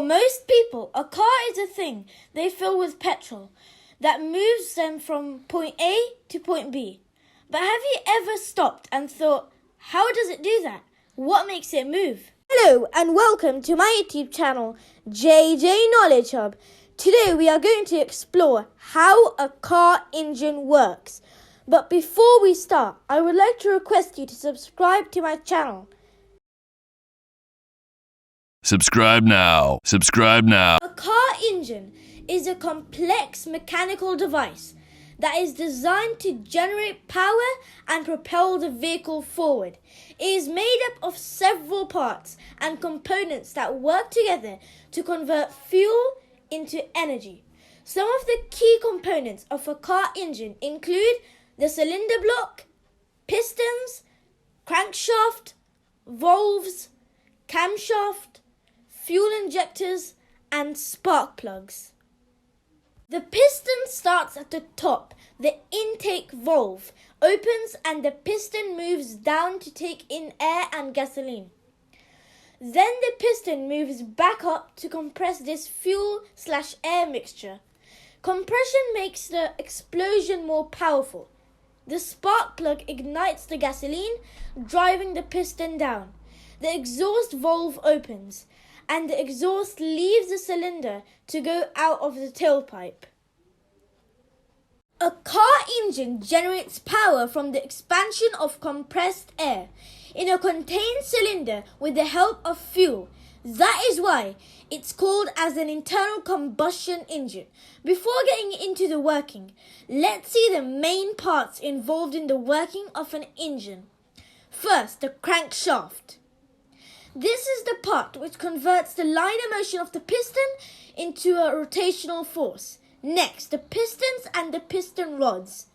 For most people, a car is a thing they fill with petrol that moves them from point A to point B. But have you ever stopped and thought, how does it do that? What makes it move? Hello and welcome to my YouTube channel, JJ Knowledge Hub. Today we are going to explore how a car engine works. But before we start, I would like to request you to subscribe to my channel. Subscribe now. Subscribe now. A car engine is a complex mechanical device that is designed to generate power and propel the vehicle forward. It is made up of several parts and components that work together to convert fuel into energy. Some of the key components of a car engine include the cylinder block, pistons, crankshaft, valves, camshaft, fuel injectors, and spark plugs. The piston starts at the top. The intake valve opens and the piston moves down to take in air and gasoline. Then the piston moves back up to compress this fuel/air mixture. Compression makes the explosion more powerful. The spark plug ignites the gasoline, driving the piston down. The exhaust valve opens, and the exhaust leaves the cylinder to go out of the tailpipe. A car engine generates power from the expansion of compressed air in a contained cylinder with the help of fuel. That is why it's called as an internal combustion engine. Before getting into the working, let's see the main parts involved in the working of an engine. First, the crankshaft. This is the part which converts the liner motion of the piston into a rotational force. Next, the pistons and the piston rods.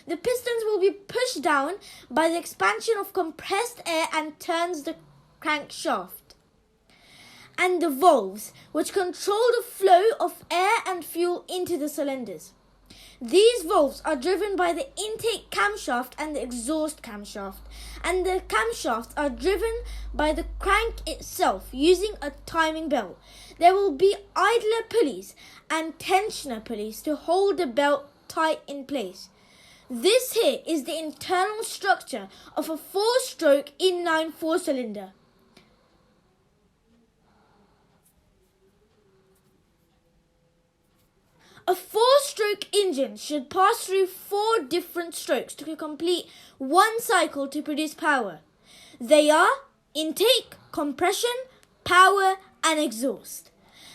The pistons will be pushed down by the expansion of compressed air and turns the crankshaft. And the valves, which control the flow of air and fuel into the cylinders. These valves are driven by the intake camshaft and the exhaust camshaft, and the camshafts are driven by the crank itself using a timing belt. There will be idler pulleys and tensioner pulleys to hold the belt tight in place. This here is the internal structure of a 4-stroke inline 4-cylinder. A 4-stroke engine should pass through 4 different strokes to complete one cycle to produce power. They are intake, compression, power, and exhaust.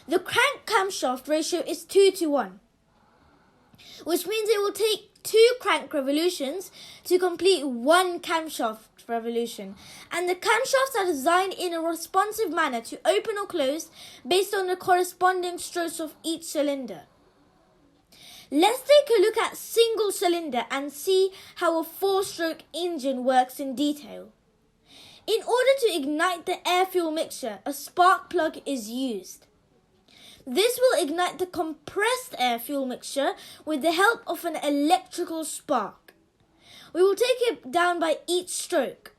The crank camshaft ratio is 2:1, which means it will take 2 crank revolutions to complete 1 camshaft revolution, and the camshafts are designed in a responsive manner to open or close based on the corresponding strokes of each cylinder. Let's take a look at single cylinder and see how a 4-stroke engine works in detail. In order to ignite the air-fuel mixture, a spark plug is used. This will ignite the compressed air-fuel mixture with the help of an electrical spark. We will take it down by each stroke.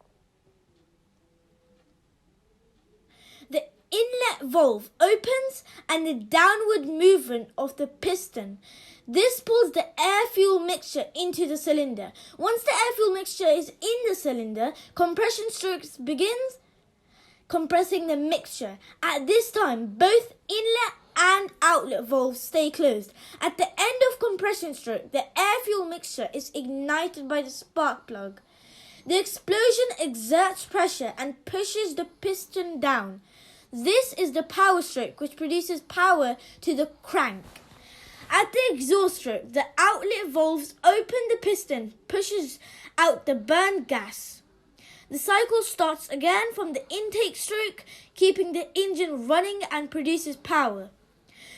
The inlet valve opens and the downward movement of the piston. This pulls the air-fuel mixture into the cylinder. Once the air-fuel mixture is in the cylinder, compression strokes begins compressing the mixture. At this time, both inlet and outlet valves stay closed. At the end of compression stroke, the air-fuel mixture is ignited by the spark plug. The explosion exerts pressure and pushes the piston down. This is the power stroke, which produces power to the crank. At the exhaust stroke, the outlet valves open the piston, pushes out the burned gas. The cycle starts again from the intake stroke, keeping the engine running and produces power.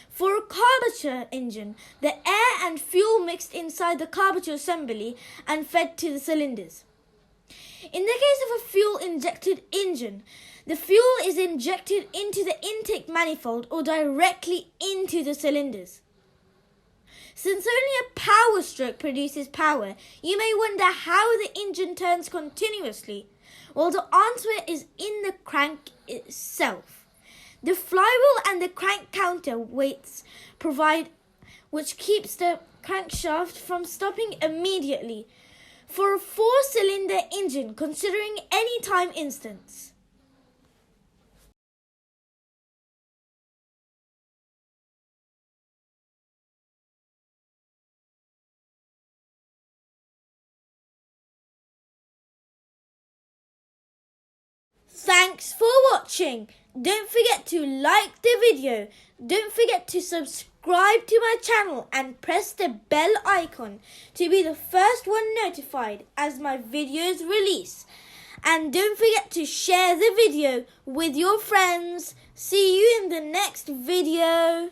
For a carburetor engine, the air and fuel mixed inside the carburetor assembly and fed to the cylinders. In the case of a fuel-injected engine, the fuel is injected into the intake manifold or directly into the cylinders. Since only a power stroke produces power, you may wonder how the engine turns continuously. Well, the answer is in the crank itself. The flywheel and the crank counter weights provide, which keeps the crankshaft from stopping immediately for a 4-cylinder engine, considering any time instance. Thanks for watching. Don't forget to like the video. Don't forget to subscribe to my channel and press the bell icon to be the first one notified as my videos release. And don't forget to share the video with your friends. See you in the next video.